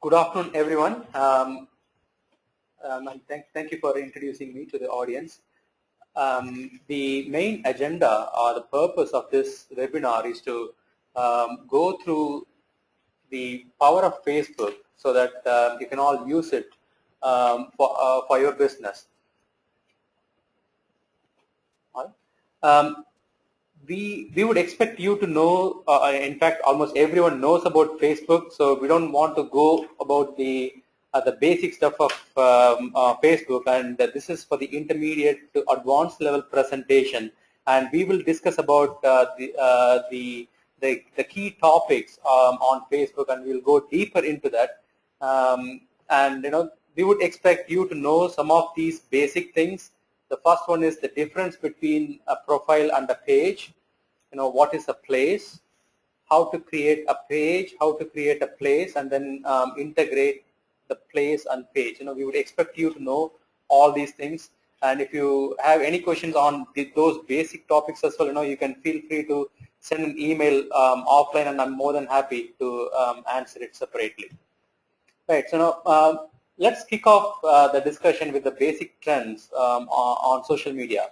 Good afternoon, everyone. And thank you for introducing me to the audience. The main agenda or the purpose of this webinar is to go through the power of Facebook so that you can all use it for your business. We would expect you to know, in fact, almost everyone knows about Facebook, so we don't want to go about the basic stuff of Facebook, and this is for the intermediate to advanced level presentation, and we will discuss about the key topics on Facebook, and we'll go deeper into that. And we would expect you to know some of these basic things. The first one is the difference between a profile and a page. What is a place, how to create a page, how to create a place, and then integrate the place and page. We would expect you to know all these things. And if you have any questions on those basic topics as well, you can feel free to send an email offline, and I'm more than happy to answer it separately. Right. So now let's kick off the discussion with the basic trends on social media.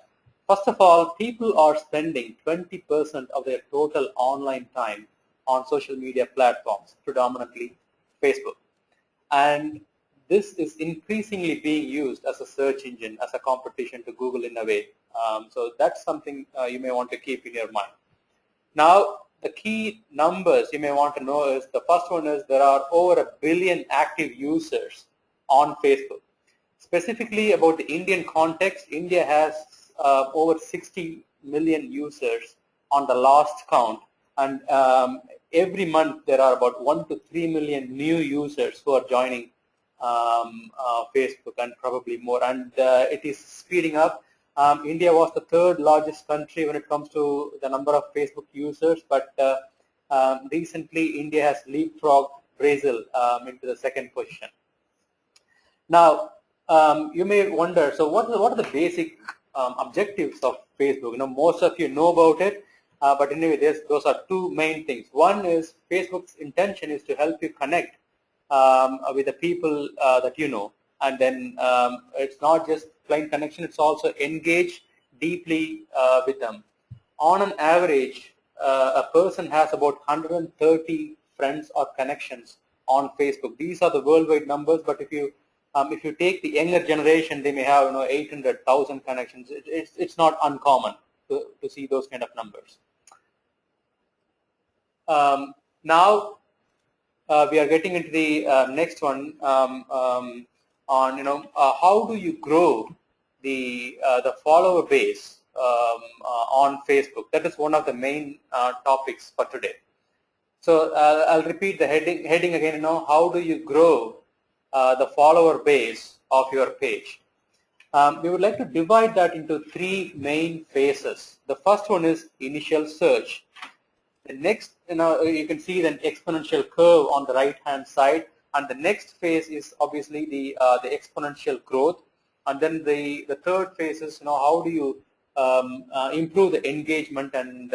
First of all, people are spending 20% of their total online time on social media platforms, predominantly Facebook. And this is increasingly being used as a search engine, as a competition to Google in a way. So that's something you may want to keep in your mind. Now, the key numbers you may want to know is, the first one is there are over 1 billion active users on Facebook. Specifically about the Indian context, India has over 60 million users on the last count, and every month there are about 1 to 3 million new users who are joining Facebook, and probably more, and it is speeding up. India was the third largest country when it comes to the number of Facebook users, but recently India has leapfrogged Brazil into the second position. Now, you may wonder, so what are the basic objectives of Facebook? Most of you know about it, but anyway, those are two main things. One is Facebook's intention is to help you connect with the people that you know, and then it's not just plain connection, it's also engage deeply with them. On an average, a person has about 130 friends or connections on Facebook. These are the worldwide numbers, but if you take the younger generation, they may have 800,000 connections. It's not uncommon to see those kind of numbers. Now we are getting into the next one on how do you grow the follower base on Facebook. That is one of the main topics for today. So I'll repeat the heading again. How do you grow the follower base of your page? We would like to divide that into three main phases. The first one is initial search. The next, you can see the exponential curve on the right-hand side, and the next phase is obviously the exponential growth, and then the third phase is how do you improve the engagement and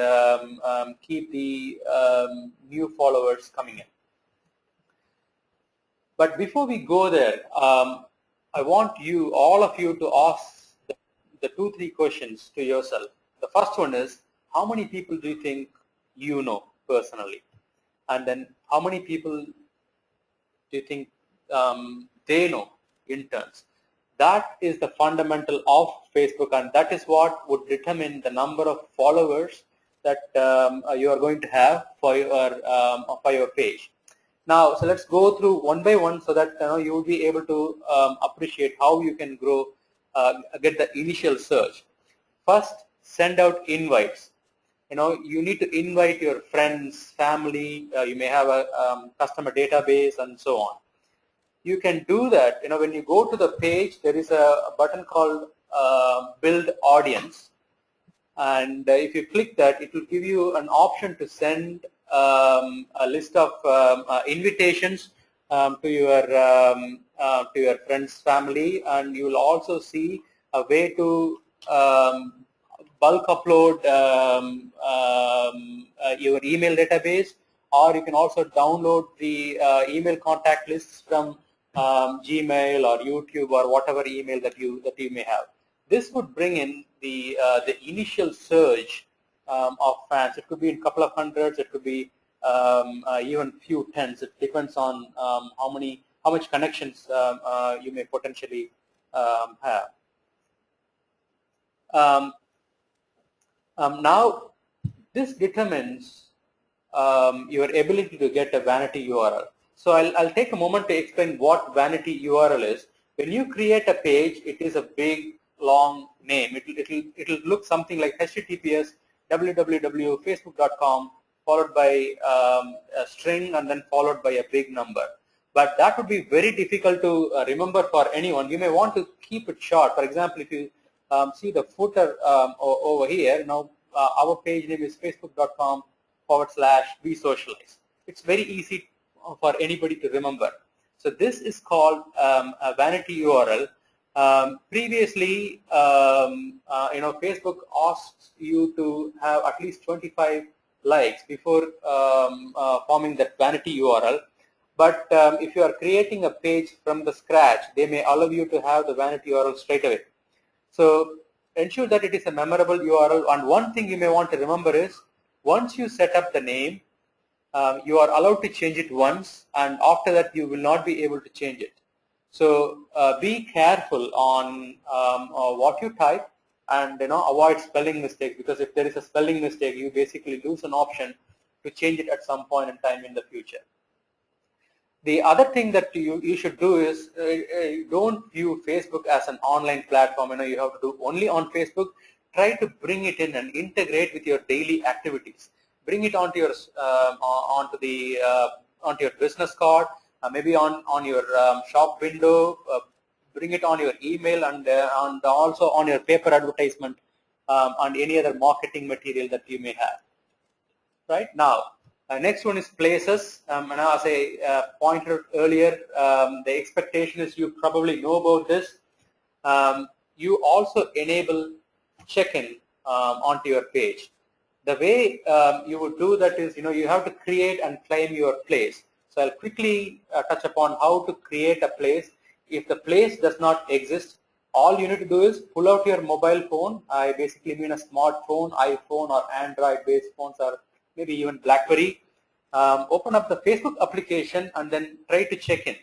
keep the new followers coming in. But before we go there, I want all of you to ask the 2-3 questions to yourself. The first one is, how many people do you think you know personally? And then how many people do you think they know in turns? That is the fundamental of Facebook, and that is what would determine the number of followers that you are going to have for your page. Now, so let's go through one by one so that you will be able to appreciate how you can grow, get the initial search. First, send out invites. You need to invite your friends, family. You may have a customer database and so on. You can do that. When you go to the page, there is a button called Build Audience, and if you click that, it will give you an option to send a list of invitations to your friends, family, and you will also see a way to bulk upload your email database, or you can also download the email contact lists from Gmail or YouTube or whatever email that you may have. This would bring in the initial surge of fans. It could be a couple of hundreds. It could be even few tens. It depends on how much connections you may potentially have. Now, this determines your ability to get a vanity URL. So I'll take a moment to explain what vanity URL is. When you create a page, it is a big, long name. It'll look something like https www.facebook.com followed by a string and then followed by a big number. But that would be very difficult to remember for anyone. You may want to keep it short. For example, if you see the footer over here, now our page name is facebook.com/we socialize. It's very easy for anybody to remember. So this is called a vanity URL. Previously, Facebook asks you to have at least 25 likes before forming that vanity URL. But if you are creating a page from the scratch, they may allow you to have the vanity URL straight away. So ensure that it is a memorable URL. And one thing you may want to remember is, once you set up the name, you are allowed to change it once, and after that you will not be able to change it. So be careful on what you type, and avoid spelling mistakes, because if there is a spelling mistake, you basically lose an option to change it at some point in time in the future. The other thing that you should do is don't view Facebook as an online platform. You have to do only on Facebook. Try to bring it in and integrate with your daily activities. Bring it onto your onto your business card, maybe on your shop window. Bring it on your email and also on your paper advertisement and any other marketing material that you may have. Right now. Next one is places. And as I pointed out earlier, the expectation is you probably know about this. You also enable check-in onto your page. The way you would do that is, you have to create and claim your place. So I'll quickly touch upon how to create a place. If the place does not exist, all you need to do is pull out your mobile phone. I basically mean a smartphone, iPhone or Android-based phones, or maybe even BlackBerry. Open up the Facebook application and then try to check in.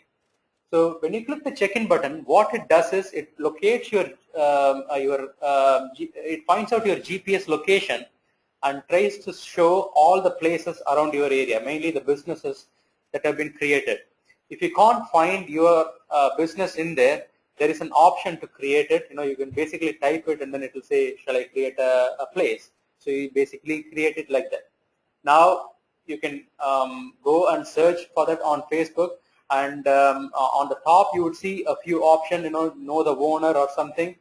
So when you click the check-in button, what it does is it locates it finds out your GPS location and tries to show all the places around your area, mainly the businesses that have been created. If you can't find your business in there, there is an option to create it. You can basically type it and then it will say, shall I create a place? So you basically create it like that. Now you can go and search for that on Facebook, and on the top you would see a few options, know the owner or something.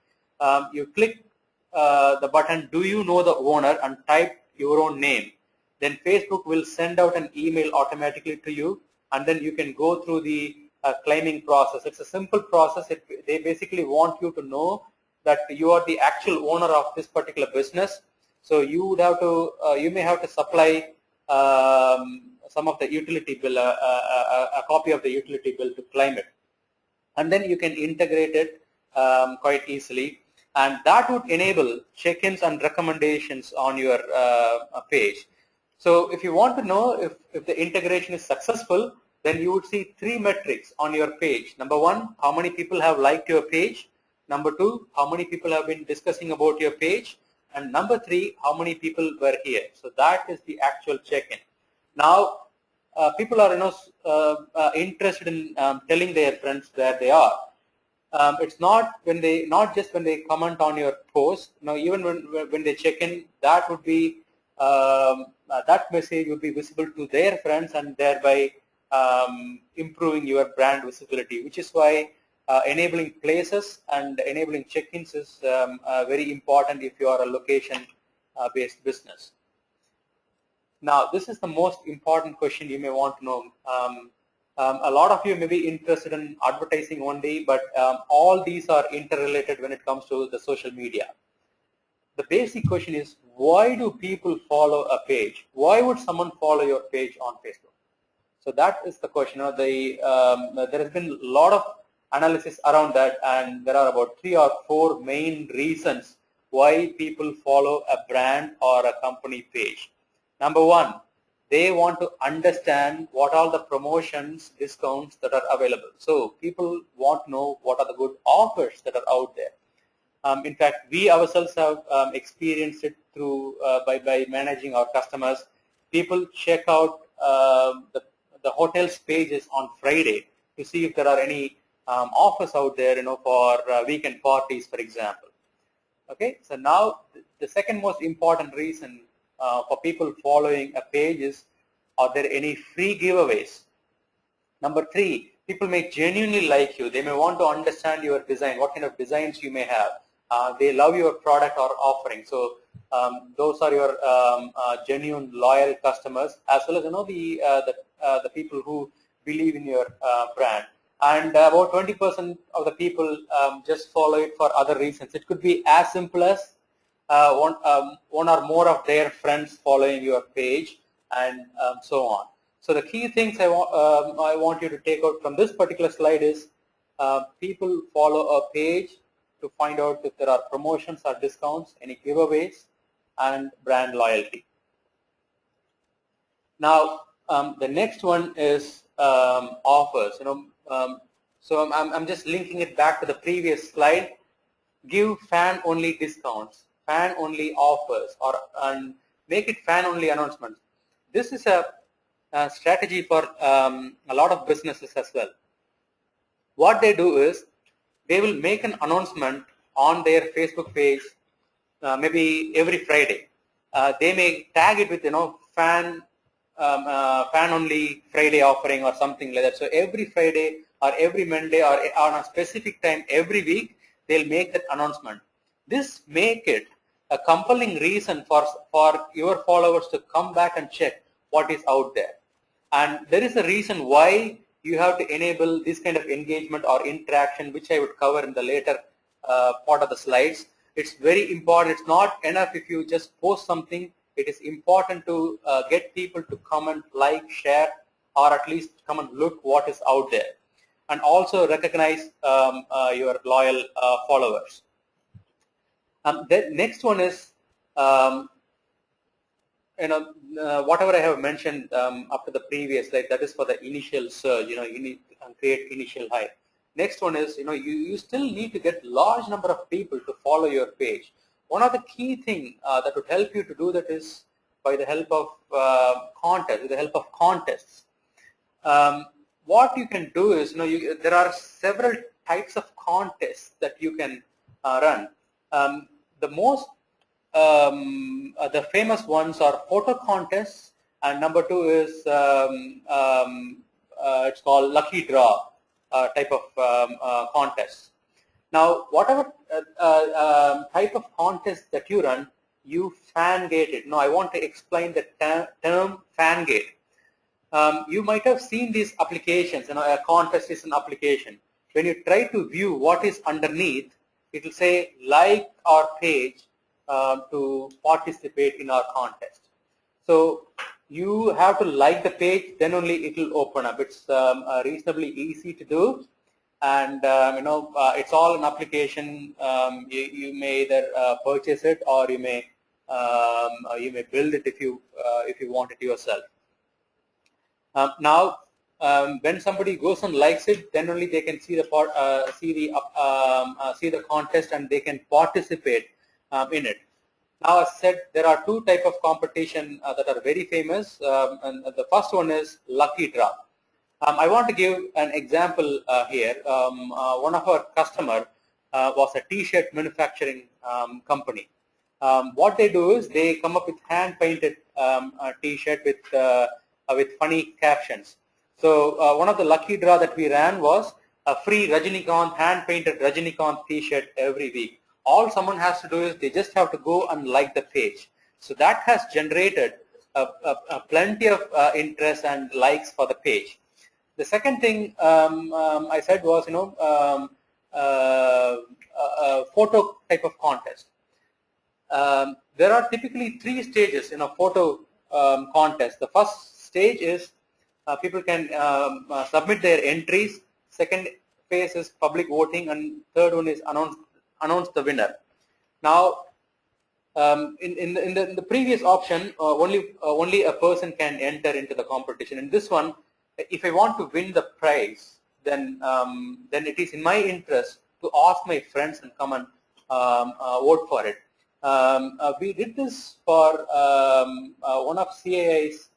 You click the button, do you know the owner, and type your own name. Then Facebook will send out an email automatically to you, and then you can go through the claiming process. It's a simple process. They basically want you to know that you are the actual owner of this particular business. So you would have to, you may have to supply some of the utility bill, a copy of the utility bill to claim it, and then you can integrate it quite easily, and that would enable check-ins and recommendations on your page. So if you want to know if the integration is successful, then you would see 3 metrics on your page. Number 1, how many people have liked your page. Number 2, how many people have been discussing about your page. And number 3, how many people were here. So that is the actual check-in. Now, people are interested in telling their friends where they are. It's not just when they comment on your post. Even when they check in, that would be that message would be visible to their friends, and thereby improving your brand visibility. Which is why enabling places and enabling check-ins is very important if you are a location-based business. Now, this is the most important question you may want to know. A lot of you may be interested in advertising only, but all these are interrelated when it comes to the social media. the basic question is, why do people follow a page? Why would someone follow your page on Facebook? So that is the question. There has been a lot of analysis around that, and there are about 3 or 4 main reasons why people follow a brand or a company page. Number 1, they want to understand what are the promotions, discounts that are available. So people want to know what are the good offers that are out there. In fact, we ourselves have experienced it through by managing our customers. People check out the hotel's pages on Friday to see if there are any offers out there, for weekend parties, for example. Okay, so now the second most important reason for people following a page is, are there any free giveaways? Number 3, people may genuinely like you. They may want to understand your design, what kind of designs you may have. They love your product or offering. So those are your genuine loyal customers, as well as the people who believe in your brand. And about 20% of the people just follow it for other reasons. It could be as simple as one or more of their friends following your page, and so on. So the key things I want you to take out from this particular slide is, people follow a page to find out if there are promotions or discounts, any giveaways, and brand loyalty. Now, the next one is offers. So I'm just linking it back to the previous slide. Give fan-only discounts, fan-only offers, and make it fan-only announcements. This is a strategy for a lot of businesses as well. What they do is, they will make an announcement on their Facebook page maybe every Friday. They may tag it with fan only Friday offering or something like that. So every Friday or every Monday or on a specific time every week, they'll make that announcement. This make it a compelling reason for your followers to come back and check what is out there. And there is a reason why you have to enable this kind of engagement or interaction, which I would cover in the later part of the slides. It's very important. It's not enough if you just post something. It is important to get people to comment, like, share, or at least come and look what is out there, and also recognize your loyal followers. The next one is, whatever I have mentioned up to the previous slide, that is for the initial surge. You need to create initial hype. Next one is, you still need to get large number of people to follow your page. One of the key thing that would help you to do that is by the help of contests. What you can do is, there are several types of contests that you can run. The most the famous ones are photo contests, and number 2 is it's called lucky draw type of contest. Now, whatever type of contest that you run, you fan gate it. Now, I want to explain the term fan gate. You might have seen these applications. A contest is an application. When you try to view what is underneath, it will say like our page to participate in our contest. So you have to like the page, then only it will open up. It's reasonably easy to do, and it's all an application. You may either purchase it, or you may build it if you want it yourself. Now, when somebody goes and likes it, then only they can see the contest, and they can participate in it. Now, as said, there are 2 types of competition that are very famous, and the first one is lucky draw. I want to give an example here. One of our customer was a T-shirt manufacturing company. What they do is they come up with hand-painted T-shirt with funny captions. So one of the lucky draw that we ran was a free Rajinikanth, hand-painted Rajinikanth T-shirt every week. All someone has to do is they just have to go and like the page. So that has generated plenty of interest and likes for the page. The second thing I said was, a photo type of contest. there are typically 3 stages in a photo contest. The first stage is people can submit their entries. Second phase is public voting, and third one is announce the winner. Now, in the previous option, only a person can enter into the competition. In this one, if I want to win the prize, then it is in my interest to ask my friends and come and vote for it. We did this for one of CII's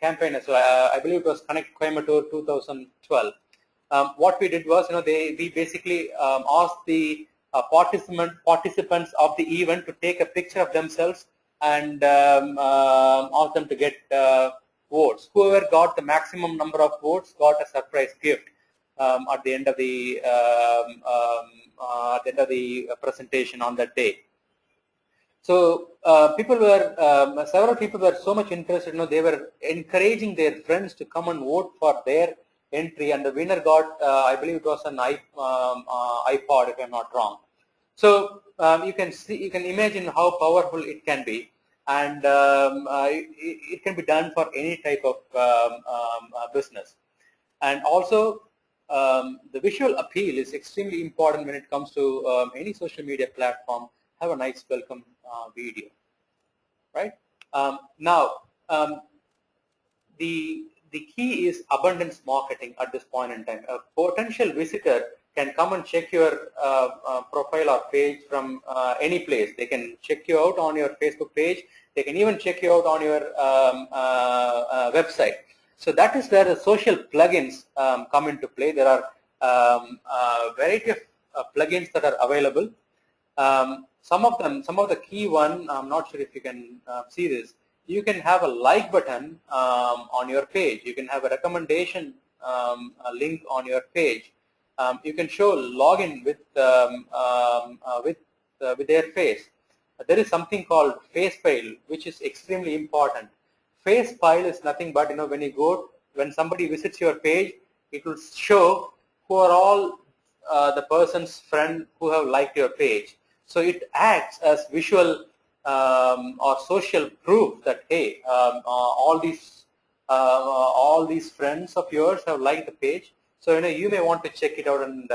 campaign as well. I believe it was Connect Coimbatore 2012. What we did was, we basically asked the participants of the event to take a picture of themselves and ask them to get votes. Whoever got the maximum number of votes got a surprise gift at the end of the presentation on that day. So several people were so much interested. They were encouraging their friends to come and vote for their entry, and the winner got, I believe it was an iPod, if I'm not wrong. So you can imagine how powerful it can be, and it can be done for any type of business. And also, the visual appeal is extremely important when it comes to any social media platform. Have a nice welcome video, right? Now, the key is abundance marketing at this point in time. A potential visitor can come and check your profile or page from any place. They can check you out on your Facebook page. They can even check you out on your website. So that is where the social plugins come into play. There are a variety of plugins that are available. Some of the key one, I'm not sure if you can see this. You can have a like button on your page. You can have a recommendation link on your page. You can show login with their face. There is something called face file, which is extremely important. Face file is nothing but, when somebody visits your page, it will show who are all the person's friend who have liked your page. So it acts as visual or social proof that, hey, all these friends of yours have liked the page. So you may want to check it out and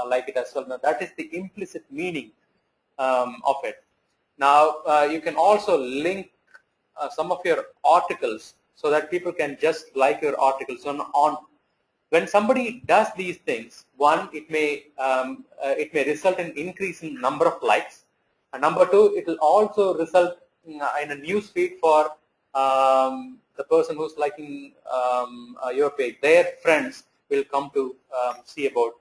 like it as well. Now, that is the implicit meaning of it. Now you can also link some of your articles so that people can just like your articles. So when somebody does these things, one, it may result in increase in number of likes, and number two, it will also result in a news feed for the person who's liking your page. Their friends will come to see about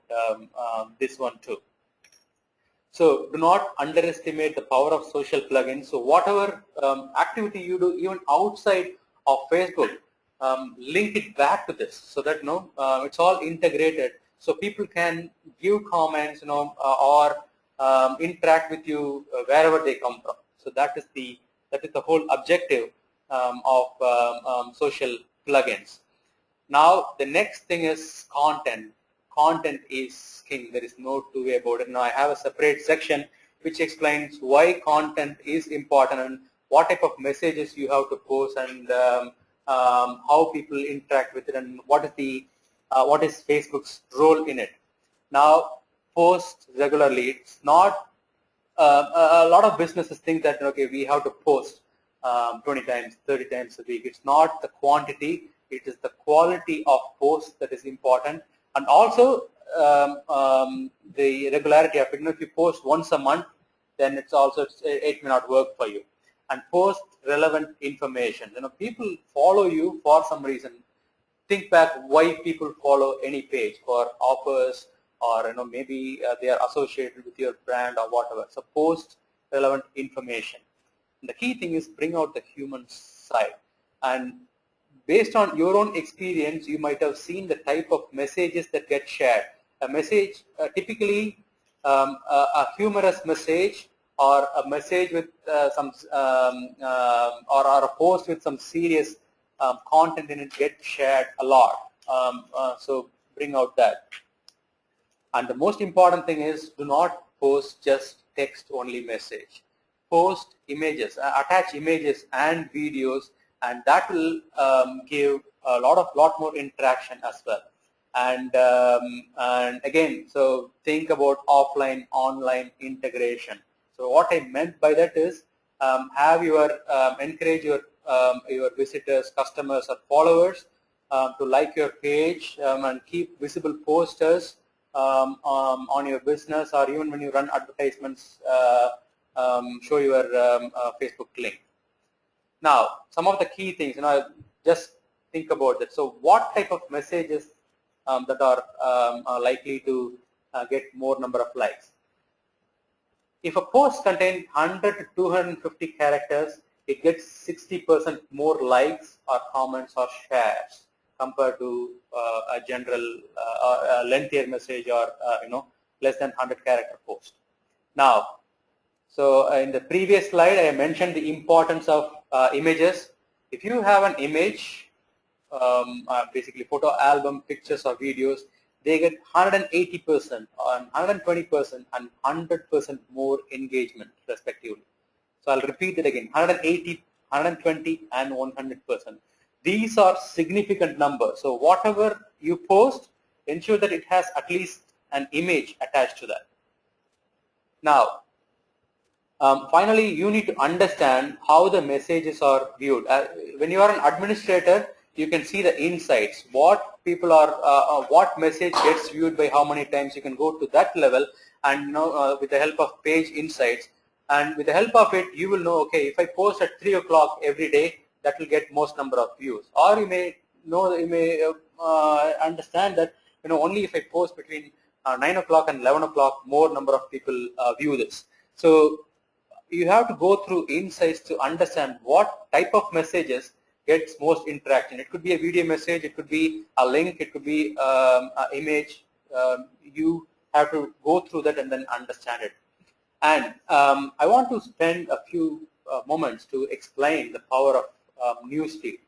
this one too. So do not underestimate the power of social plugins. So whatever activity you do, even outside of Facebook, link it back to this, so that it's all integrated. So people can give comments, or interact with you wherever they come from. So that is the whole objective of social plugins. Now the next thing is content. Content is king. There is no two way about it. Now I have a separate section which explains why content is important and what type of messages you have to post, and how people interact with it, and what is Facebook's role in it. Now, post regularly. It's not a lot of businesses think that, okay, we have to post 20 times, 30 times a week. It's not the quantity, it is the quality of posts that is important, and also the regularity of it. If you post once a month, then it may not work for you. And post relevant information. People follow you for some reason. Think back why people follow any page, for offers, or maybe they are associated with your brand or whatever. So post relevant information. And the key thing is bring out the human side. And based on your own experience, you might have seen the type of messages that get shared. A message, typically a humorous message, or a message with or a post with some serious content in it get shared a lot. So bring out that. And the most important thing is, do not post just text only message. Post images, attach images and videos, and that will give a lot more interaction as well. And again, so think about offline online integration. So what I meant by that is have your encourage your visitors, customers, or followers to like your page and keep visible posters on your business, or even when you run advertisements, show your Facebook link. Now, some of the key things, just think about that. So what type of messages that are likely to get more number of likes? If a post contains 100 to 250 characters, it gets 60% more likes or comments or shares compared to a general lengthier message or less than 100 character post. Now, so in the previous slide, I mentioned the importance of images. If you have an image, basically photo album, pictures or videos, they get 180%, 120%, and 100% more engagement respectively. So I'll repeat it again: 180, 120, and 100%. These are significant numbers. So whatever you post, ensure that it has at least an image attached to that. Now, finally, you need to understand how the messages are viewed. When you are an administrator, you can see the insights. What people are, what message gets viewed by how many times. You can go to that level, and with the help of page insights, and with the help of it, you will know. Okay, if I post at 3 o'clock every day, that will get most number of views. Or you may know, you may understand that only if I post between 9 o'clock and 11 o'clock, more number of people view this. So you have to go through insights to understand what type of messages gets most interaction. It could be a video message, it could be a link, it could be an image. You have to go through that and then understand it. And I want to spend a few moments to explain the power of newsfeed.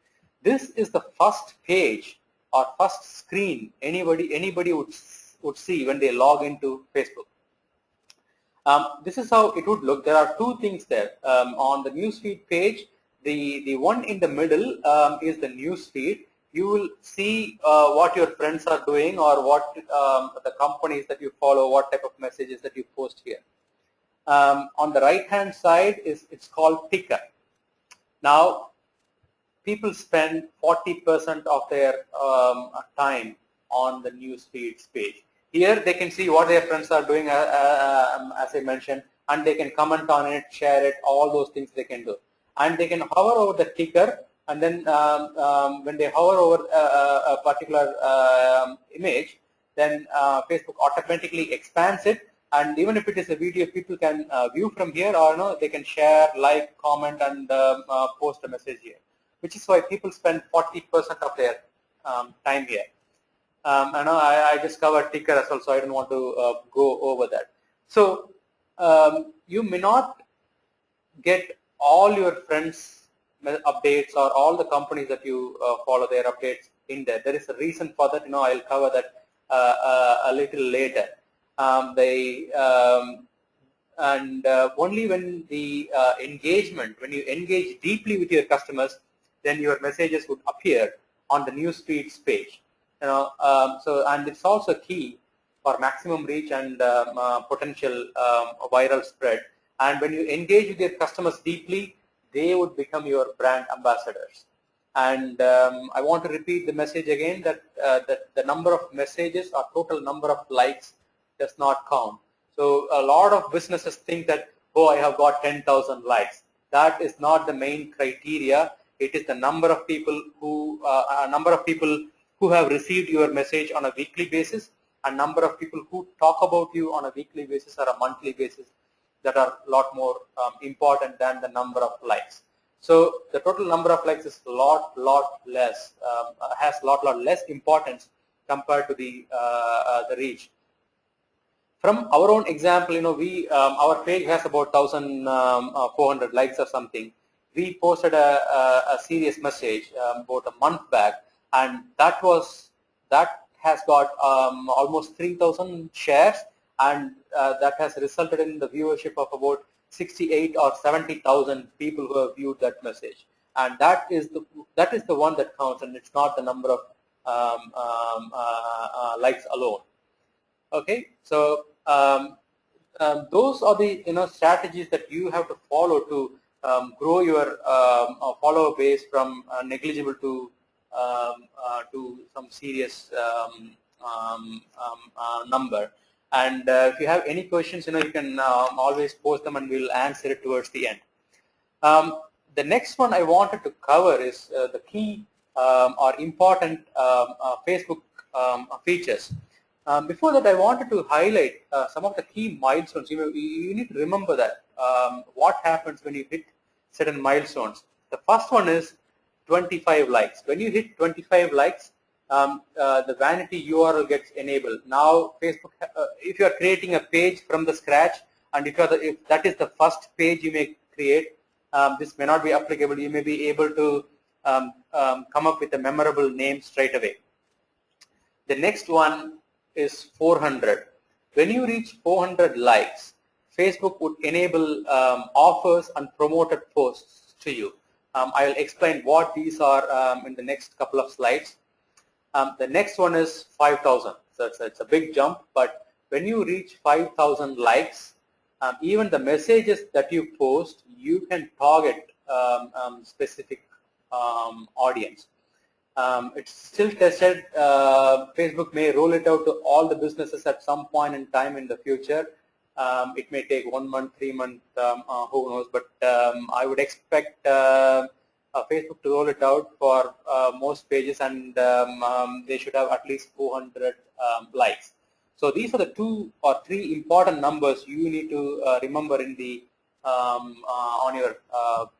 This is the first page or first screen anybody would see when they log into Facebook. This is how it would look. There are two things there. On the newsfeed page, the one in the middle is the newsfeed. You will see what your friends are doing, or what the companies that you follow, what type of messages that you post here. On the right hand side it's called ticker. Now, people spend 40% of their time on the newsfeeds page. Here they can see what their friends are doing, as I mentioned, and they can comment on it, share it, all those things they can do. And they can hover over the ticker, and then when they hover over a particular image, then Facebook automatically expands it. And even if it is a video, people can view from here, or they can share, like, comment, and post a message here. Which is why people spend 40% of their time here. I just covered ticker as well, so I don't want to go over that. So you may not get all your friends' updates or all the companies that you follow their updates in there. There is a reason for that. I'll cover that a little later. Only when the engagement, when you engage deeply with your customers, then your messages would appear on the newsfeeds page. And it's also key for maximum reach and potential viral spread. And when you engage with your customers deeply, they would become your brand ambassadors. And I want to repeat the message again, that the number of messages or total number of likes does not count. So a lot of businesses think that, oh, I have got 10,000 likes. That is not the main criteria. It is the number of people who have received your message on a weekly basis, and number of people who talk about you on a weekly basis or a monthly basis, that are a lot more important than the number of likes. So the total number of likes is lot less, has lot less importance compared to the reach. From our own example, our page has about 1,400 likes or something. We posted a serious message about a month back, and that has got almost 3,000 shares and that has resulted in the viewership of about 68 or 70,000 people who have viewed that message, and that is the one that counts, and it's not the number of likes alone. Okay, so those are the strategies that you have to follow to grow your follower base from negligible to some serious number. And if you have any questions, you can always post them, and we'll answer it towards the end. The next one I wanted to cover is the key or important Facebook features. Before that, I wanted to highlight some of the key milestones. You need to remember that what happens when you hit certain milestones. The first one is 25 likes. When you hit 25 likes, the vanity URL gets enabled. Now, Facebook, if you are creating a page from the scratch, and if that is the first page you may create, this may not be applicable. You may be able to come up with a memorable name straight away. The next one is 400. When you reach 400 likes, Facebook would enable offers and promoted posts to you. I'll explain what these are in the next couple of slides. The next one is 5,000. So it's a big jump, but when you reach 5,000 likes, even the messages that you post, you can target specific audience. It's still tested. Facebook may roll it out to all the businesses at some point in time in the future. It may take 1 month, 3 months, who knows, but I would expect Facebook to roll it out for most pages, and they should have at least 400 likes. So these are the 2 or 3 important numbers you need to remember in the on your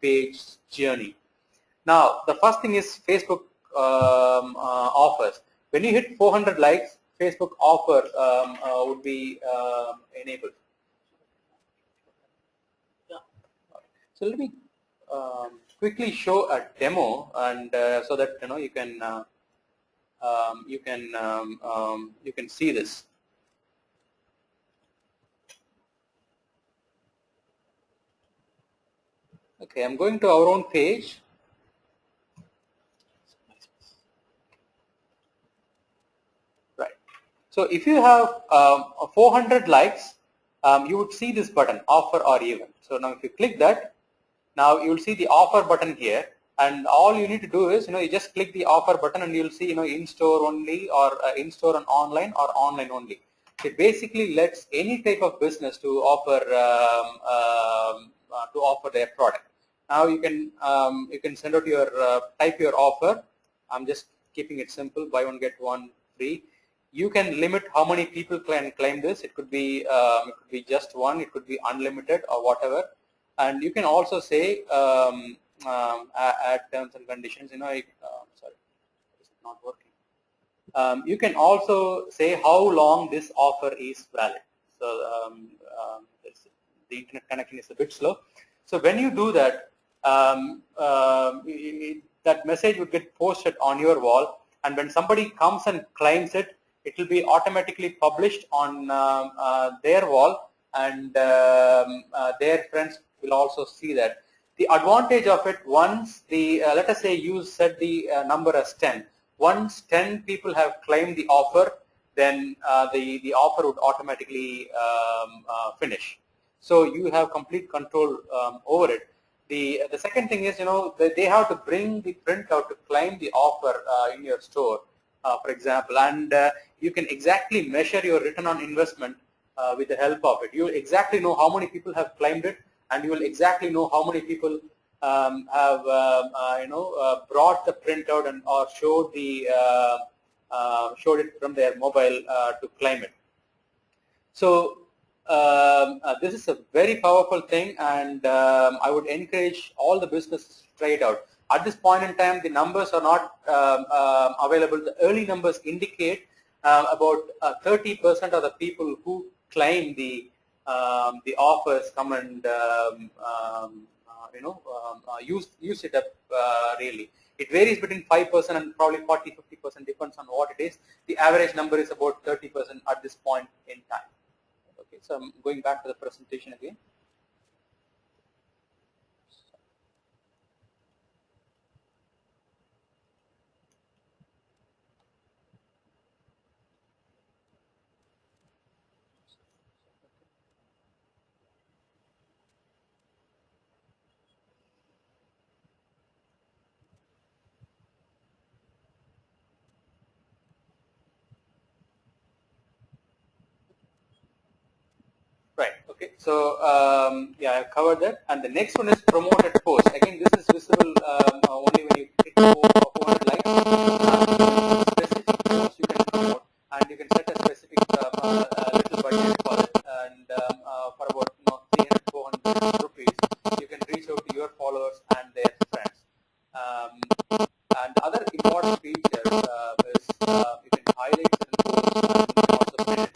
page journey. Now, the first thing is Facebook offers. When you hit 400 likes, Facebook offer would be enabled. So let me quickly show a demo, and so that you can see this. Okay, I'm going to our own page. Right. So if you have 400 likes, you would see this button, offer or even. So now if you click that, now you will see the offer button here, and all you need to do is you just click the offer button, and you'll see in store only, or in store and online, or online only. It basically lets any type of business to offer their product. Now you can send out your type your offer. I'm just keeping it simple: buy one get one free. You can limit how many people can claim this. It could be just one. It could be unlimited or whatever. And you can also say add terms and conditions. Sorry, it's not working. You can also say how long this offer is valid. So the internet connection is a bit slow. So when you do that, that message would get posted on your wall, and when somebody comes and claims it, it will be automatically published on their wall, and their friends will also see that. The advantage of it, once the let us say you set the number as 10. Once 10 people have claimed the offer, then the offer would automatically finish. So you have complete control over it. The second thing is, they have to bring the printout to claim the offer in your store, for example, and you can exactly measure your return on investment with the help of it. You will exactly know how many people have claimed it, and you will exactly know how many people have brought the printout and or showed it from their mobile to claim it. So this is a very powerful thing, and I would encourage all the businesses to try it out. At this point in time, the numbers are not available. The early numbers indicate about 30% of the people who claim the offers come and use it up really. It varies between 5% and probably 40-50%, depends on what it is. The average number is about 30% at this point in time. So I'm going back to the presentation again. Right. Okay. So yeah, I've covered that. And the next one is promoted post. Again, this is visible only when you hit 400 likes. Specific post you can promote, and you can set a specific little budget for it. And for about 300, 400 rupees, you can reach out to your followers and their friends. And other important feature is you can highlight certain posts and you can also pin it.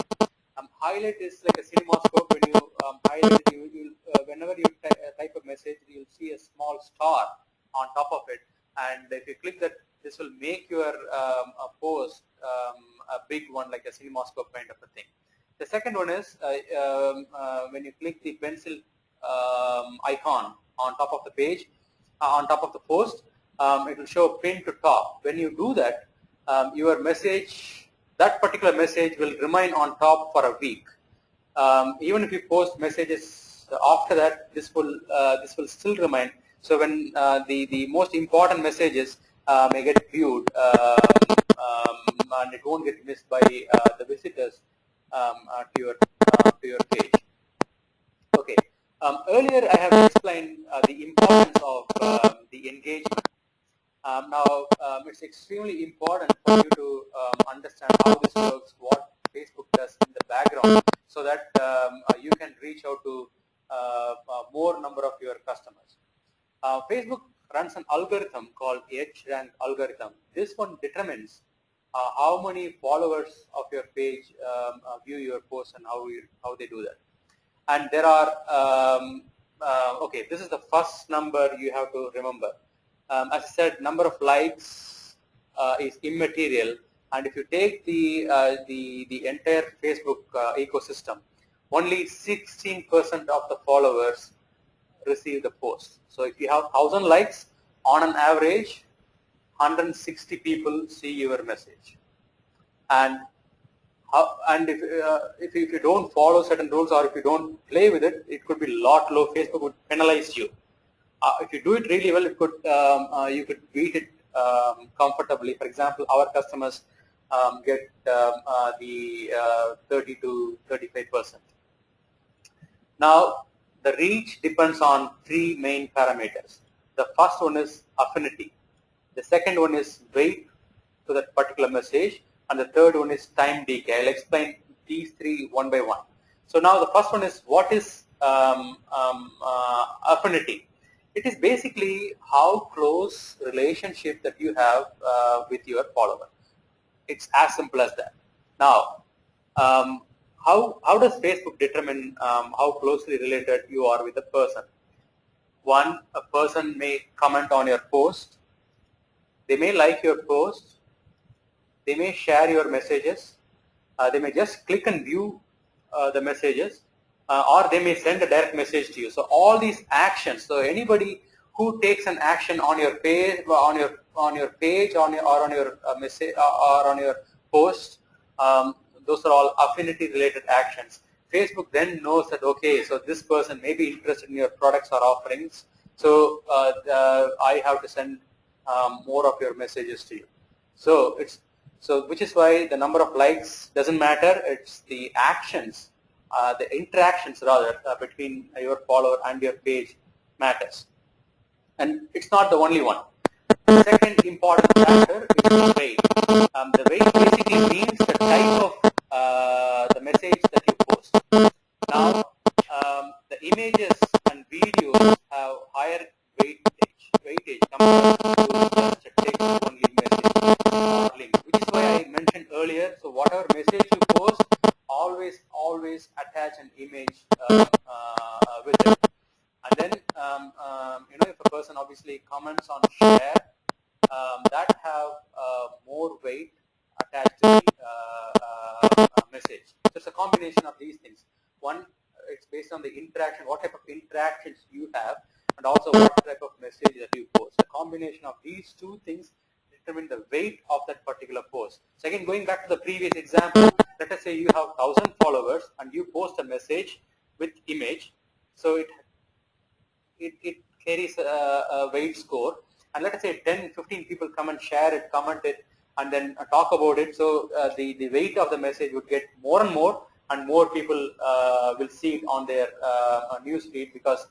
Highlight is like a cinemascope. When you highlight it, whenever you type a message, you'll see a small star on top of it, and if you click that, this will make your post a big one, like a cinemascope kind of a thing. The second one is when you click the pencil icon on top of the page, on top of the post, it will show pin to top. When you do that, your message, that particular message will remain on top for a week. Even if you post messages after that, this will still remain. So when the most important messages may get viewed, and it won't get missed by the visitors to your page. Okay. Earlier I have explained the importance of the engagement. Now, it's extremely important for you to understand how this works, what Facebook does in the background, so that you can reach out to more number of your customers. Facebook runs an algorithm called EdgeRank algorithm. This one determines how many followers of your page view your post and how they do that. And there are okay, this is the first number you have to remember. As I said, number of likes is immaterial, and if you take the entire Facebook ecosystem, only 16% of the followers receive the post. So if you have 1,000 likes, on an average, 160 people see your message. And if you don't follow certain rules, or if you don't play with it, it could be lot low. Facebook would penalize you. If you do it really well, it could you could beat it comfortably. For example, our customers get the 30 to 35%. Now, the reach depends on three main parameters. The first one is affinity. The second one is weight to that particular message, and the third one is time decay. I'll explain these three one by one. So now the first one is, what is affinity? It is basically how close relationship that you have with your follower. It's as simple as that. Now, how does Facebook determine how closely related you are with a person? One, a person may comment on your post, they may like your post, they may share your messages, they may just click and view the messages, or they may send a direct message to you. So all these actions, so anybody who takes an action on your page, or on your message, or on your post, those are all affinity related actions. Facebook then knows that, okay, so this person may be interested in your products or offerings, so I have to send more of your messages to you. So which is why the number of likes doesn't matter. It's the actions, the interactions rather, between your follower and your page matters. And it's not the only one. The second important factor is the weight. The weight basically means the type of the message that you post. Now, the images and videos have higher weightage compared to just a text-only message or link, which is why I mentioned earlier. So whatever message you post, always attach an image with it. And then, if a person obviously comments on share, that have more weight attached to the message. So it's a combination of these things. One, It's based on the interaction, what type of interactions you have, and also what type of message that you post. The combination of these two things determine the weight of that particular post. So again, going back to the previous example, let us say you have 1,000 followers and you post a message with image. So it carries a weight score, and let us say 10-15 people come and share it, comment it, and then talk about it. So the weight of the message would get more and more people will see it on their news feed, because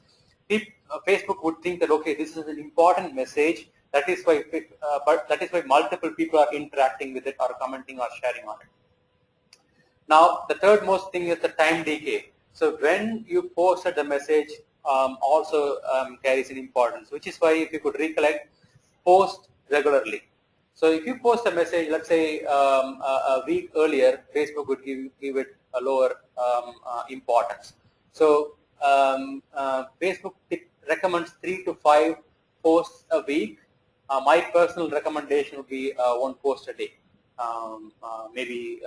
Facebook would think that, okay, this is an important message. That is why multiple people are interacting with it or commenting or sharing on it. Now, the third most thing is the time decay. So when you posted the message also carries an importance, which is why, if you could recollect, post regularly. So if you post a message, let's say a week earlier, Facebook would give it a lower importance. So Facebook recommends 3 to 5 posts a week. My personal recommendation would be 1 post a day. Maybe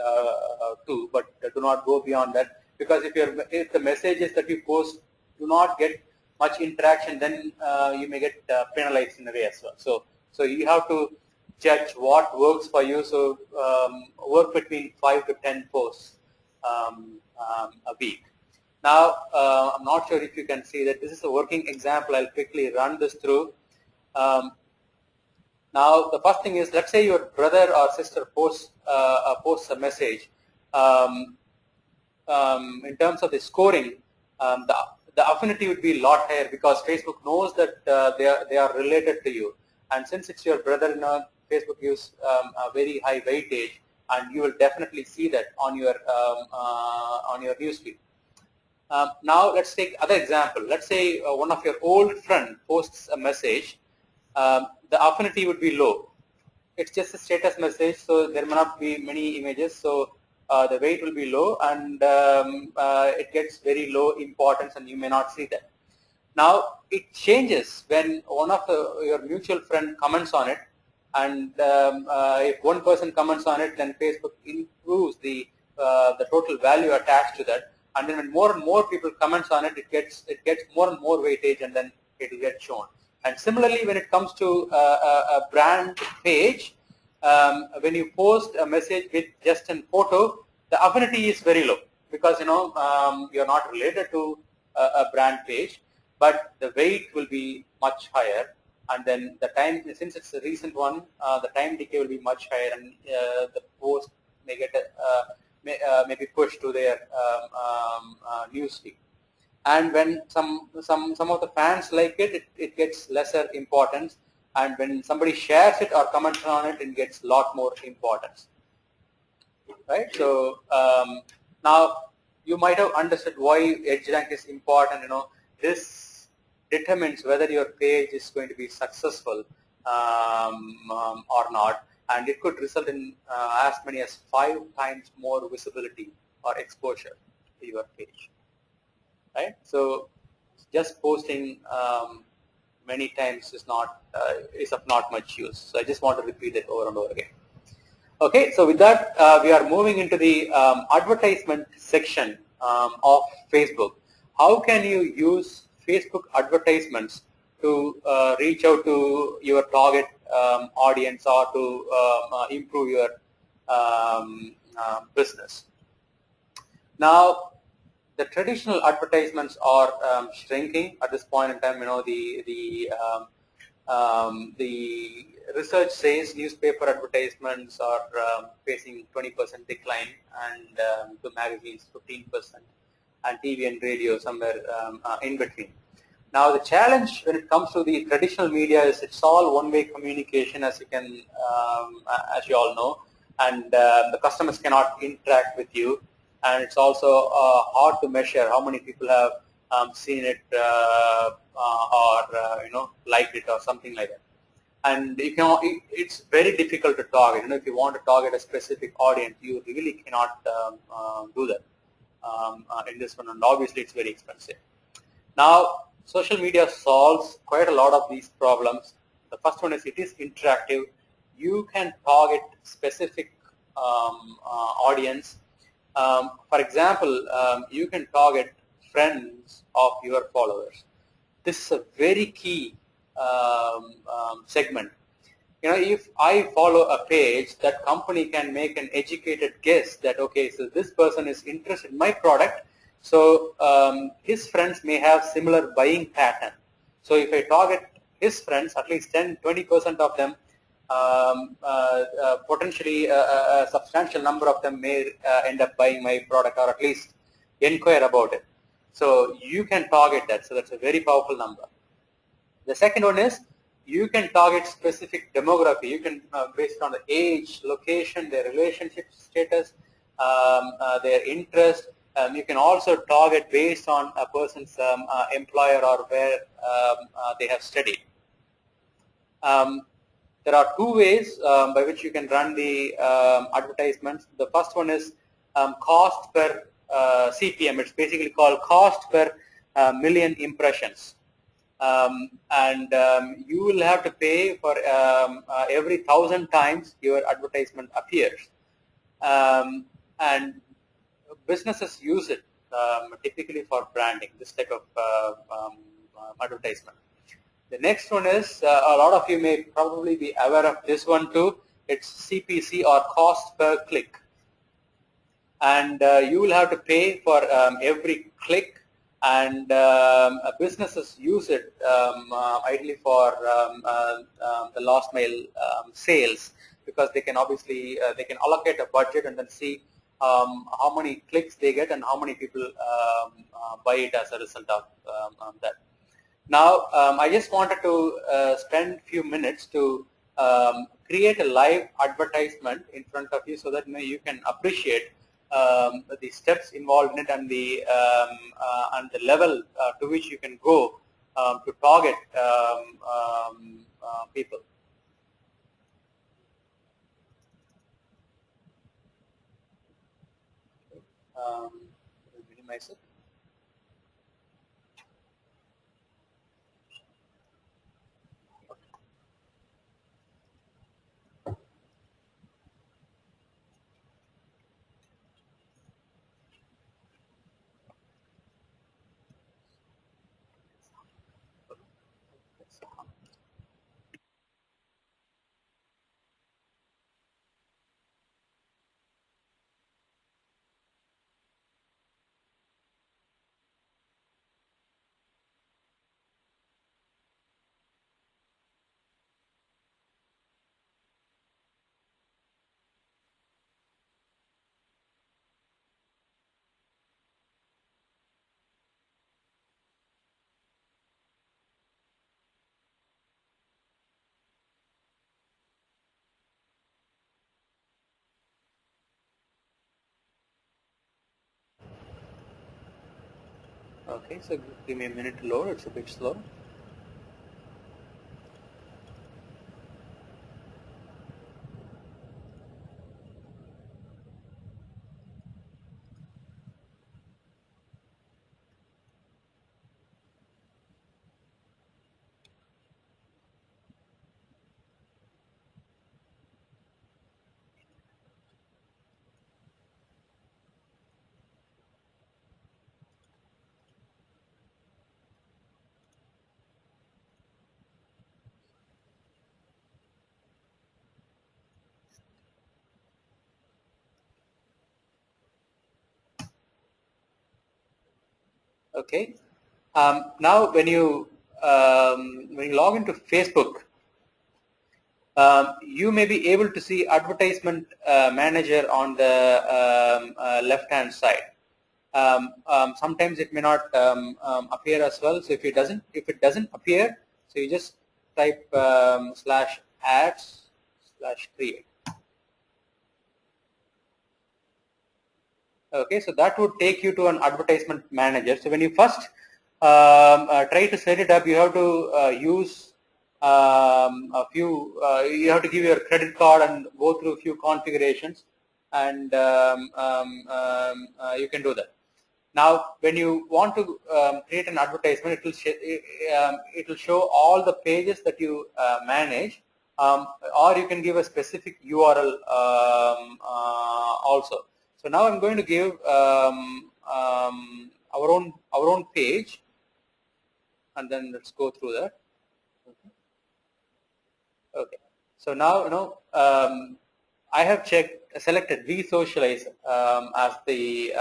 2, but do not go beyond that, because if the messages that you post do not get much interaction, then you may get penalized in a way as well. So you have to judge what works for you. So work between 5 to 10 posts a week. Now I'm not sure if you can see that this is a working example. I'll quickly run this through. Now, the first thing is, let's say your brother or sister posts a message. In terms of the scoring, the affinity would be a lot higher, because Facebook knows that they are related to you, and since it's your brother-in-law, Facebook gives a very high weightage, and you will definitely see that on your newsfeed. Now, let's take other example. Let's say one of your old friend posts a message. The affinity would be low. It's just a status message, so there may not be many images, so the weight will be low, and it gets very low importance, and you may not see that. Now it changes when one of your mutual friend comments on it, and if one person comments on it, then Facebook improves the total value attached to that, and then when more and more people comments on it, it gets more and more weightage, and then it will get shown. And similarly, when it comes to a brand page, when you post a message with just a photo, the affinity is very low, because you're not related to a brand page, but the weight will be much higher, and then the time, since it's a recent one, the time decay will be much higher, and the post may get may be pushed to their newsfeed. And when some of the fans like it, it gets lesser importance, and when somebody shares it or comments on it, it gets a lot more importance, right? So now you might have understood why edge rank is important. This determines whether your page is going to be successful or not, and it could result in as many as 5 times more visibility or exposure to your page. Right? So just posting many times is of not much use. So I just want to repeat it over and over again. Okay, so with that, we are moving into the advertisement section of Facebook. How can you use Facebook advertisements to reach out to your target audience, or to improve your business? Now, the traditional advertisements are shrinking at this point in time. The research says newspaper advertisements are facing 20% decline, and the magazines 15%, and TV and radio somewhere in between. Now, the challenge when it comes to the traditional media is it's all one-way communication, as you all know, and the customers cannot interact with you. And it's also hard to measure how many people have seen it or liked it or something like that. And it's very difficult to target. If you want to target a specific audience, you really cannot do that in this one, and obviously it's very expensive. Now, social media solves quite a lot of these problems. The first one is it is interactive. You can target specific audience. For example, you can target friends of your followers. This is a very key segment. If I follow a page, that company can make an educated guess that, okay, so this person is interested in my product, so his friends may have similar buying pattern. So if I target his friends, at least 10-20% of them, potentially a substantial number of them may end up buying my product, or at least inquire about it. So you can target that. So that's a very powerful number. The second one is you can target specific demography. You can, based on the age, location, their relationship status, their interest. You can also target based on a person's employer or where they have studied. There are two ways by which you can run the advertisements. The first one is cost per CPM. It's basically called cost per million impressions. You will have to pay for every 1,000 times your advertisement appears. And businesses use it typically for branding, this type of advertisement. The next one is, a lot of you may probably be aware of this one too. It's CPC, or cost per click. And you will have to pay for every click, and businesses use it ideally for the last mile sales, because they can obviously they can allocate a budget and then see how many clicks they get and how many people buy it as a result of that. Now, I just wanted to spend a few minutes to create a live advertisement in front of you, so that you can appreciate the steps involved in it, and the level to which you can go to target people. Minimize it. Okay, so give me a minute to load. It's a bit slow. Okay. Now, when you log into Facebook, you may be able to see advertisement manager on the left-hand side. Sometimes it may not appear as well. So if it doesn't appear, so you just type /ads/create. Okay, so that would take you to an advertisement manager. So when you first try to set it up, you have to use a few. You have to give your credit card and go through a few configurations, and you can do that. Now, when you want to create an advertisement, it will show all the pages that you manage, or you can give a specific URL also. So now I'm going to give our own page, and then let's go through that. Okay. So now I have selected vSocialize as the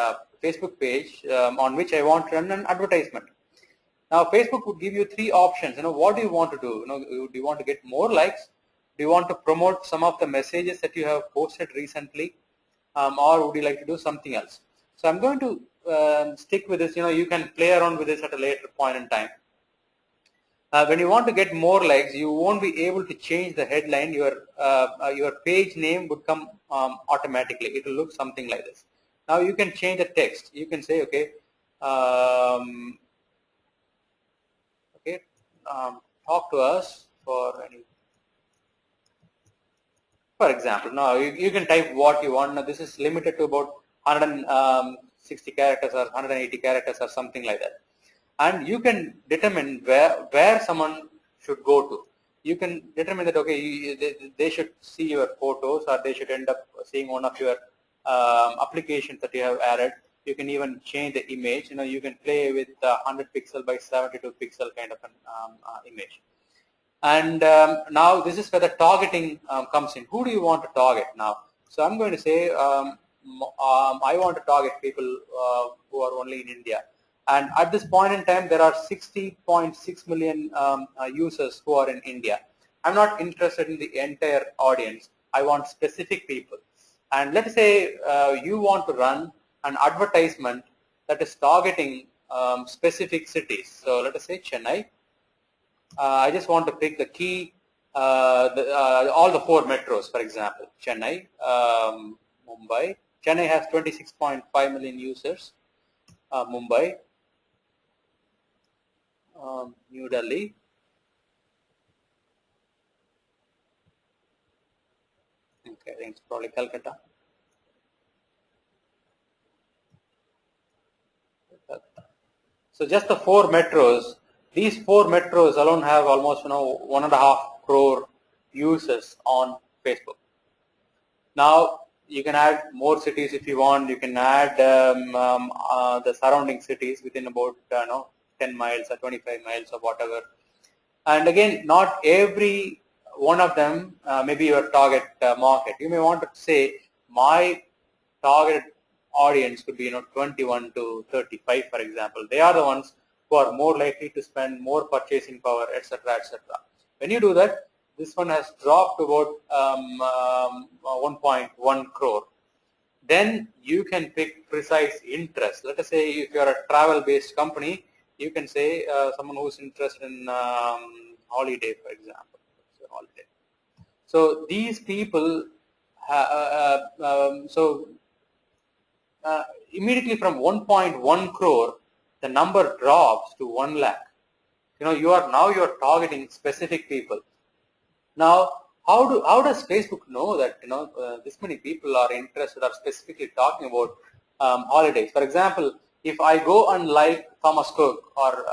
Facebook page on which I want to run an advertisement. Now Facebook would give you three options. What do you want to do? Do you want to get more likes? Do you want to promote some of the messages that you have posted recently, or would you like to do something else? So I'm going to stick with this. You can play around with this at a later point in time. When you want to get more likes, you won't be able to change the headline. Your page name would come automatically. It will look something like this. Now you can change the text. You can say, okay, talk to us for any. For example, now you can type what you want. Now this is limited to about 160 characters or 180 characters or something like that. And you can determine where someone should go to. You can determine that, okay, they should see your photos, or they should end up seeing one of your applications that you have added. You can even change the image. You can play with 100 pixel by 72 pixel kind of an image. And now this is where the targeting comes in. Who do you want to target now? So I'm going to say I want to target people who are only in India. And at this point in time, there are 60.6 million users who are in India. I'm not interested in the entire audience. I want specific people. And let's say you want to run an advertisement that is targeting specific cities. So let us say Chennai. I just want to pick the key, all the 4 metros, for example. Chennai, Mumbai. Chennai has 26.5 million users. Mumbai. New Delhi, okay, I think it's probably Calcutta. So just the 4 metros. These 4 metros alone have almost 1.5 crore users on Facebook. Now you can add more cities if you want. You can add the surrounding cities within about 10 miles or 25 miles or whatever. And again, not every one of them may be your target market. You may want to say my target audience could be 21 to 35, for example. They are the ones who are more likely to spend more purchasing power, etc., etc. When you do that, this one has dropped to about 1.1 crore. Then you can pick precise interest. Let us say if you are a travel-based company, you can say someone who's interested in holiday, for example. Holiday. So these people, immediately from 1.1 crore, the number drops to 1 lakh. You're targeting specific people. Now, how does Facebook know that this many people are interested or specifically talking about holidays? For example, if I go and like Thomas Cook or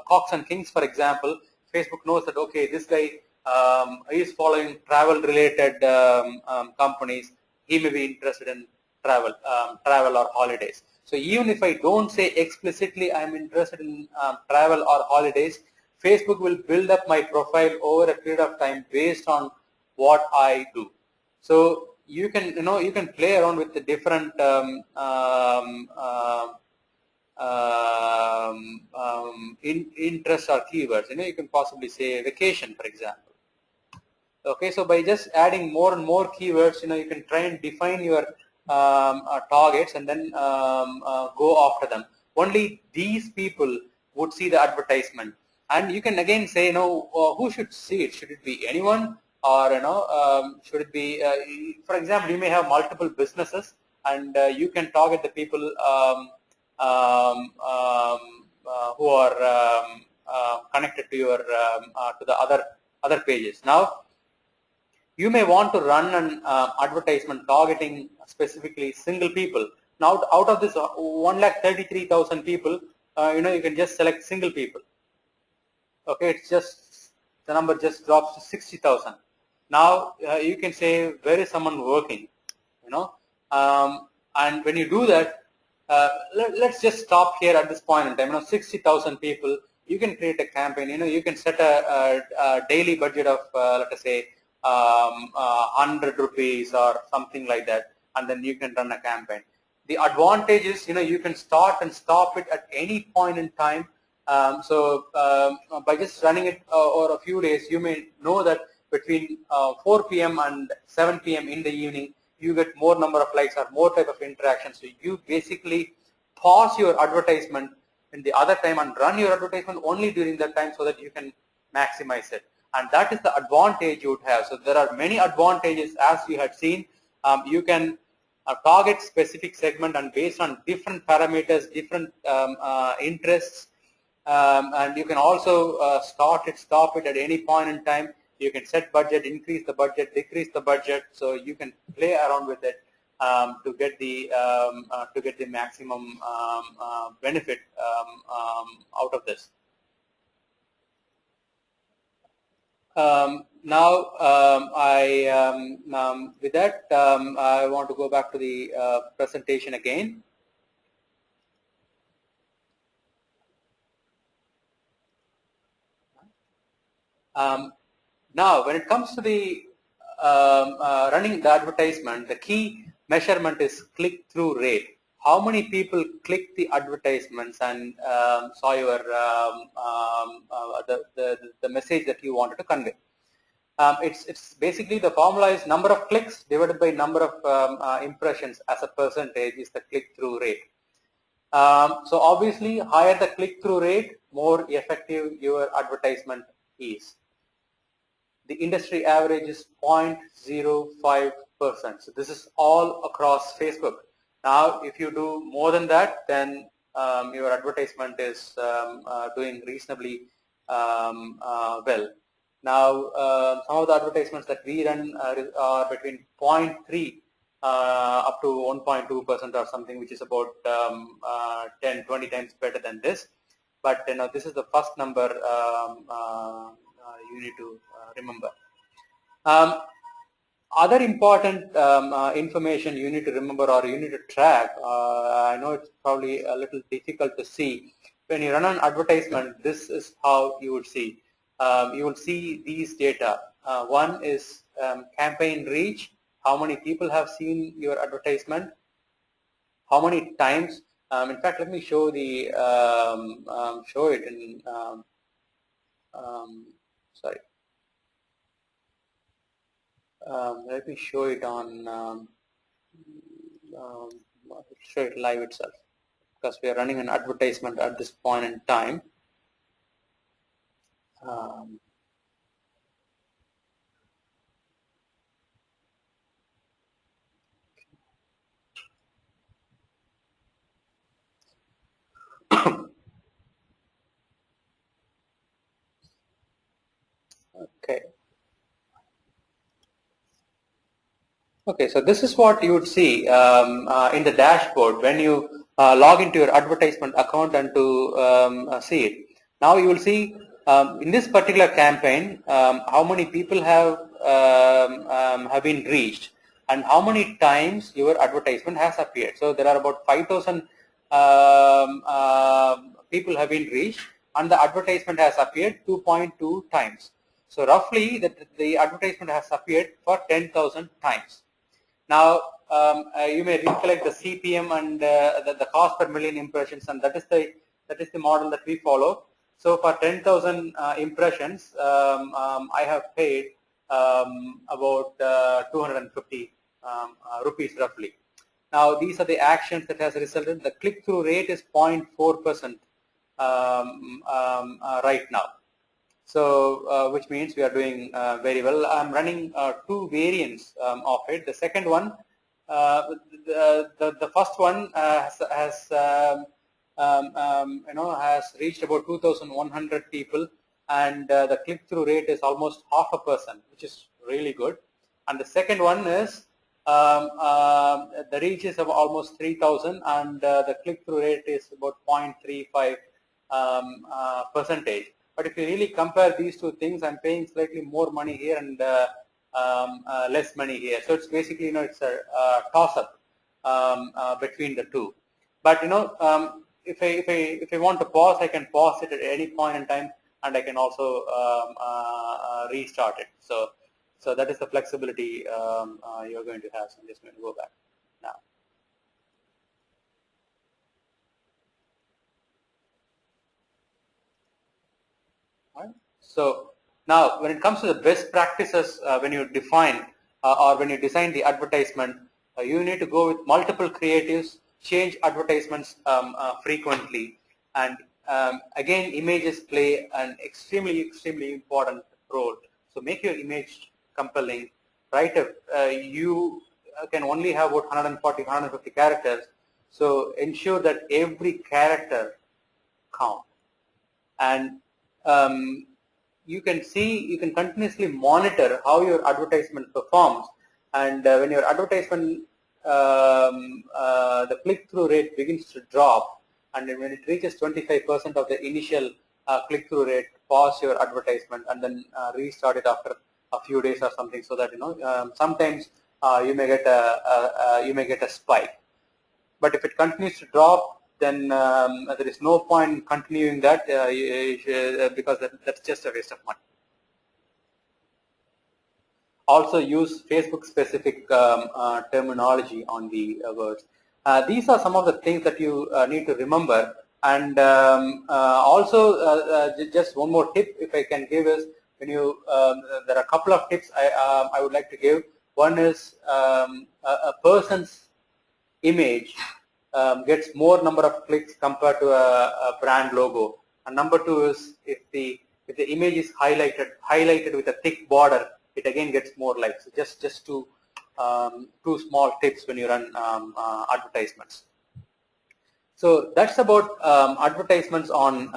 Cox and Kings, for example, Facebook knows that, okay, this guy is following travel-related companies. He may be interested in travel or holidays. So even if I don't say explicitly I'm interested in travel or holidays, Facebook will build up my profile over a period of time based on what I do. So you can play around with the different interests or keywords. You can possibly say vacation, for example. Okay, so by just adding more and more keywords, you can try and define your targets and then go after them. Only these people would see the advertisement, and you can again say, who should see it? Should it be anyone, or should it be? For example, you may have multiple businesses, and you can target the people who are connected to your to the other pages. Now, you may want to run an advertisement targeting specifically single people. Now, out of this 1,33,000 people, you can just select single people. Okay, it's just the number just drops to 60,000. Now you can say where is someone working, and when you do that, let's just stop here at this point in time. 60,000 people. You can create a campaign. You can set a daily budget of let us say 100 rupees or something like that, and then you can run a campaign. The advantage is you can start and stop it at any point in time. So by just running it over a few days, you may know that between 4 p.m. and 7 p.m. in the evening, you get more number of likes or more type of interaction. So you basically pause your advertisement in the other time and run your advertisement only during that time so that you can maximize it. And that is the advantage you would have. So there are many advantages, as you had seen. You can target specific segment, and based on different parameters, different interests, and you can also start it, stop it at any point in time. You can set budget, increase the budget, decrease the budget, so you can play around with it to get the maximum benefit out of this. Now, with that, I want to go back to the presentation again. Now, when it comes to the running the advertisement, the key measurement is click-through rate. How many people click the advertisements and saw your the message that you wanted to convey? It's basically the formula is number of clicks divided by number of impressions as a percentage is the click-through rate. So obviously, higher the click-through rate, more effective your advertisement is. The industry average is 0.05%. So this is all across Facebook. Now, if you do more than that, then your advertisement is doing reasonably well. Now, some of the advertisements that we run are between 0.3 up to 1.2% or something, which is about 10, 20 times better than this. But this is the first number you need to remember. Other important information you need to remember or you need to track, I know it's probably a little difficult to see. When you run an advertisement, this is how you would see. You will see these data. One is campaign reach, how many people have seen your advertisement, how many times. In fact, let me show the show it in sorry. Let me show it on show it live itself, because we are running an advertisement at this point in time. Okay. Okay, so this is what you would see in the dashboard when you log into your advertisement account and to see it. Now you will see in this particular campaign how many people have been reached and how many times your advertisement has appeared. So there are about 5,000 people have been reached and the advertisement has appeared 2.2 times. So roughly the advertisement has appeared for 10,000 times. Now you may recollect the CPM and the cost per million impressions, and that is the model that we follow. So for 10,000 impressions, I have paid about 250 rupees roughly. Now these are the actions that has resulted. The click-through rate is 0.4% right now. So which means we are doing very well. I'm running two variants of it. The second one, the first one has reached about 2,100 people, and the click-through rate is almost 0.5%, which is really good. And the second one is the reach is of almost 3,000, and the click-through rate is about 0.35 percentage. But if you really compare these two things, I'm paying slightly more money here and less money here. So it's basically, it's a toss-up between the two. But if I want to pause, I can pause it at any point in time, and I can also restart it. So that is the flexibility you're going to have. So I'm just going to go back now. All right. So now, when it comes to the best practices, when you define or when you design the advertisement, you need to go with multiple creatives, change advertisements frequently, and again, images play an extremely important role. So make your image compelling. Right? You can only have about 140, 150 characters. So ensure that every character counts. And you can continuously monitor how your advertisement performs, and when your advertisement the click-through rate begins to drop, and when it reaches 25% of the initial click-through rate, pause your advertisement and then restart it after a few days or something, so that sometimes you may get a spike. But if it continues to drop, then there is no point continuing that because that's just a waste of money. Also use Facebook specific terminology on the words. These are some of the things that you need to remember. And also just one more tip if I can give is, when you there are a couple of tips I would like to give. One is a person's image gets more number of clicks compared to a brand logo. And number two is, if the image is highlighted with a thick border, it again gets more likes. So just two small tips when you run advertisements. So that's about advertisements on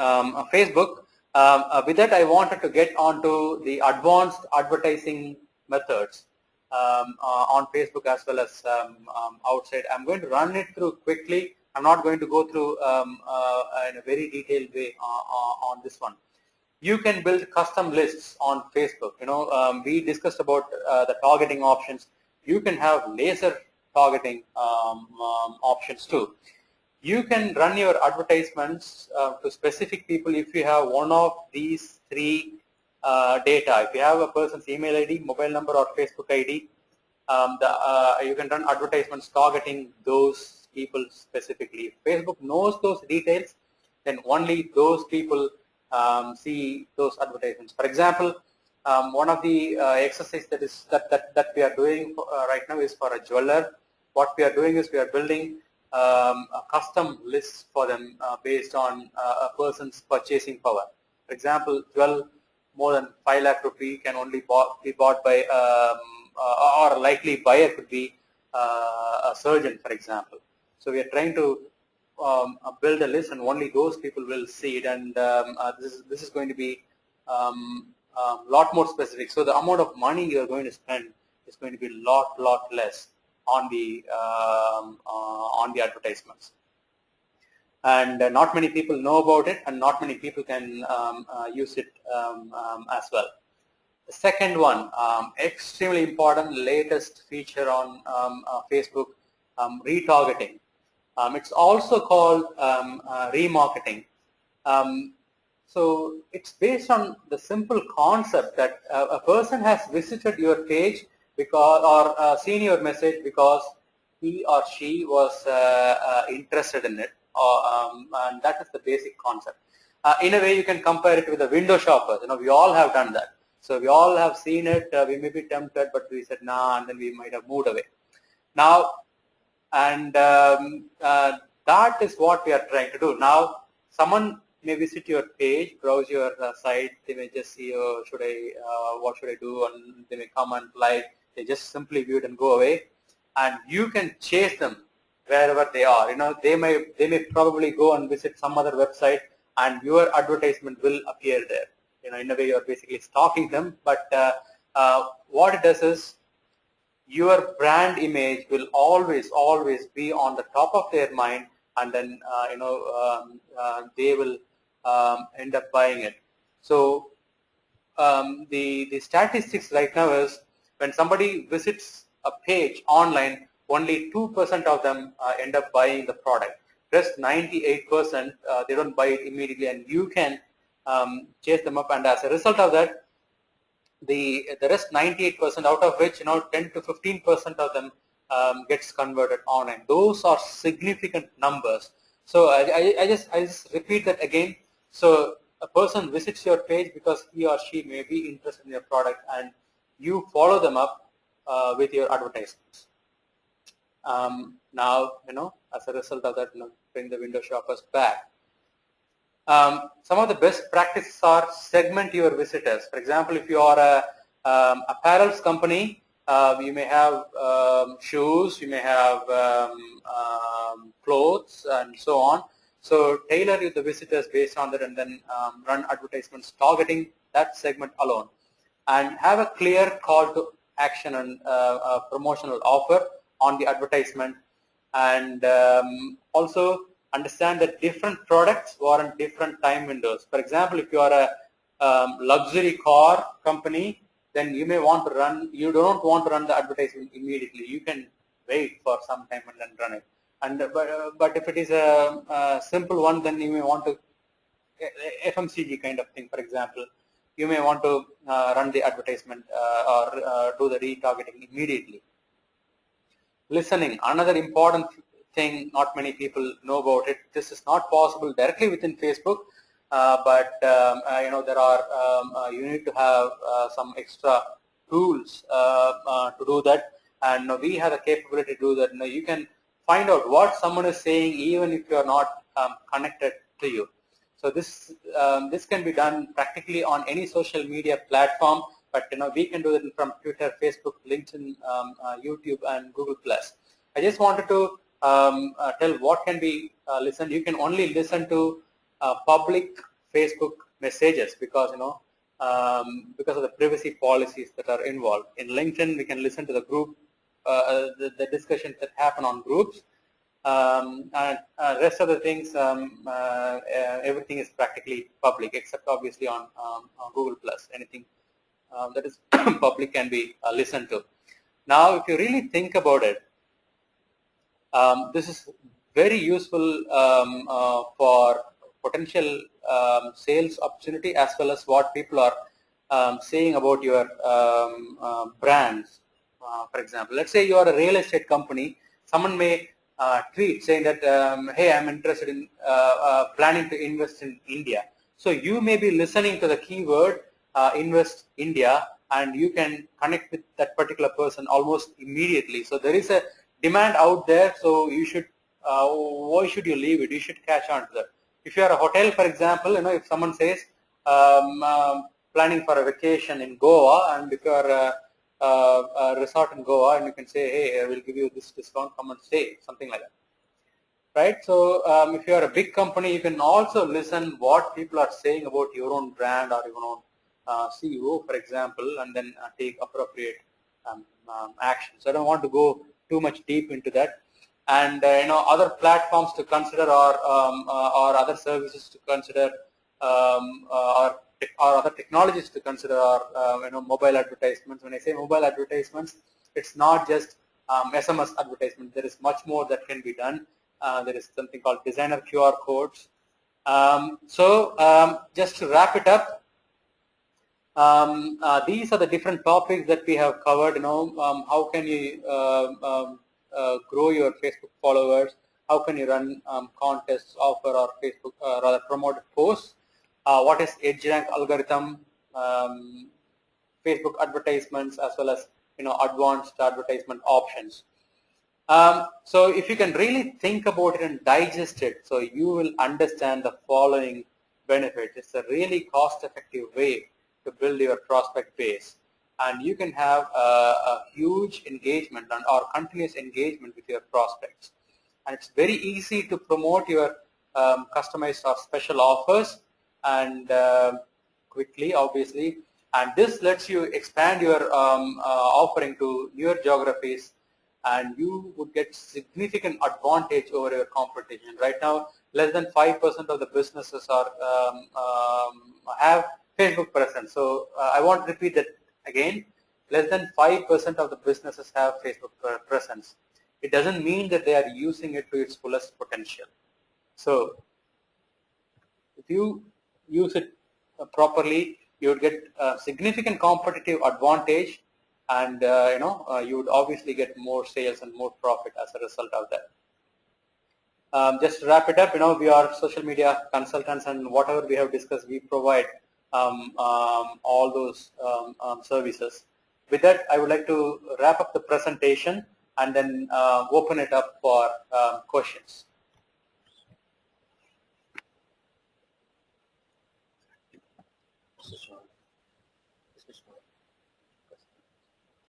Facebook. With that, I wanted to get onto the advanced advertising methods on Facebook as well as outside. I'm going to run it through quickly. I'm not going to go through in a very detailed way on this one. You can build custom lists on Facebook. We discussed about the targeting options. You can have laser targeting options too. You can run your advertisements to specific people if you have one of these three data. If you have a person's email ID, mobile number, or Facebook ID, you can run advertisements targeting those people specifically. If Facebook knows those details, then only those people see those advertisements. For example, one of the exercises that we are doing right now is for a jeweler. What we are doing is we are building a custom list for them based on a person's purchasing power. For example, jewel more than 5 lakh rupee can only be bought by or a likely buyer could be a surgeon, for example. So we are trying to build a list, and only those people will see it. And this is going to be a lot more specific. So the amount of money you are going to spend is going to be lot less on the advertisements. And not many people know about it, and not many people can use it as well. The second one, extremely important, latest feature on Facebook, retargeting. It's also called remarketing. So it's based on the simple concept that a person has visited your page because, or seen your message because he or she was interested in it, and that is the basic concept. In a way, you can compare it with the window shoppers. We all have done that. So we all have seen it. We may be tempted, but we said nah, and then we might have moved away. Now, and that is what we are trying to do. Now, someone may visit your page, browse your site. They may just see, oh, what should I do? And they may come and like. They just simply view it and go away. And you can chase them wherever they are. They may probably go and visit some other website, and your advertisement will appear there. In a way, you are basically stalking them. But what it does is, your brand image will always be on the top of their mind, and then they will end up buying it. So the statistics right now is, when somebody visits a page online, only 2% of them end up buying the product. rest 98%, they don't buy it immediately, and you can chase them up, and as a result of that, the rest 98%, out of which 10 to 15% of them gets converted online. Those are significant numbers. So I just repeat that again. So a person visits your page because he or she may be interested in your product, and you follow them up with your advertisements. Now, as a result of that, bring the window shoppers back. Some of the best practices are segment your visitors. For example, if you are a apparels company, you may have shoes, you may have clothes, and so on. So tailor the visitors based on that, and then run advertisements targeting that segment alone, and have a clear call to action and a promotional offer on the advertisement, and also understand that different products warrant different time windows. For example, if you are a luxury car company, then you may want to run, you don't want to run the advertisement immediately. You can wait for some time and then run it. And but if it is a simple one, then you may want to, FMCG kind of thing, for example, you may want to run the advertisement or do the retargeting immediately. Listening, another important thing not many people know about it. This is not possible directly within Facebook, but there are you need to have some extra tools to do that, and we have the capability to do that. You can find out what someone is saying even if you are not connected to you. So this can be done practically on any social media platform, but we can do it from Twitter, Facebook, LinkedIn, YouTube, and Google+. I just wanted to tell what can be listened. You can only listen to public Facebook messages because because of the privacy policies that are involved. In LinkedIn, we can listen to the group, the discussions that happen on groups, and rest of the things, everything is practically public except obviously on Google+. Anything that is public can be listened to. Now, if you really think about it, this is very useful for potential sales opportunity, as well as what people are saying about your brands. For example, let's say you are a real estate company. Someone may tweet saying that, hey, I'm interested in planning to invest in India. So you may be listening to the keyword invest India, and you can connect with that particular person almost immediately. So there is a demand out there, so you should, why should you leave it? You should catch on to that. If you are a hotel, for example, if someone says planning for a vacation in Goa, and if you are a resort in Goa, and you can say, hey, I will give you this discount, come and stay, something like that, right? So if you are a big company, you can also listen what people are saying about your own brand or your own CEO, for example, and then take appropriate action. So I don't want to go too much deep into that. And other platforms to consider, or other services to consider, or other technologies to consider are mobile advertisements. When I say mobile advertisements, it's not just SMS advertisement. There is much more that can be done. There is something called designer QR codes. Just to wrap it up, these are the different topics that we have covered. How can you grow your Facebook followers? How can you run contests, offer, or Facebook rather promote posts? What is EdgeRank algorithm? Facebook advertisements, as well as advanced advertisement options. So if you can really think about it and digest it, so you will understand the following benefits. It's a really cost-effective way to build your prospect base, and you can have a huge engagement or continuous engagement with your prospects. And it's very easy to promote your customized or special offers, and quickly, obviously. And this lets you expand your offering to newer geographies, and you would get significant advantage over your competition. Right now, less than 5% of the businesses are have Facebook presence. So I want to repeat that again. Less than 5% of the businesses have Facebook presence. It doesn't mean that they are using it to its fullest potential. So if you use it properly, you would get a significant competitive advantage, and you would obviously get more sales and more profit as a result of that. Just to wrap it up, we are social media consultants, and whatever we have discussed, we provide all those services. With that, I would like to wrap up the presentation and then open it up for questions.